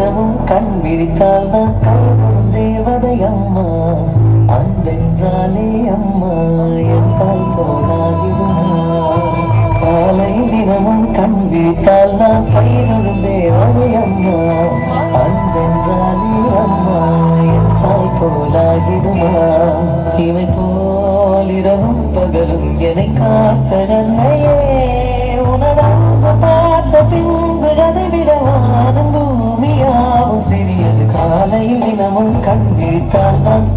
தினமும் கண் விழித்தால் தான் கைதொடும் தேவதை அம்மா. அன்பென்றாலே அம்மா என்றால் போனாகிடுமா. காலை தினமும் கண் விழித்தால் தான் கைதொடும் தேவதை அம்மா. அன்பென்றாலே அம்மா என்றால் போலாகிடுமா. இவை போல் இரவும் பகலும் என்னை காத்த நன்மையே உனதாக பார்த்த பின்பு அதை விடவானும் பூமியாவும் சிறியது. காலையில் தினமும் கண் விழித்தால் நான்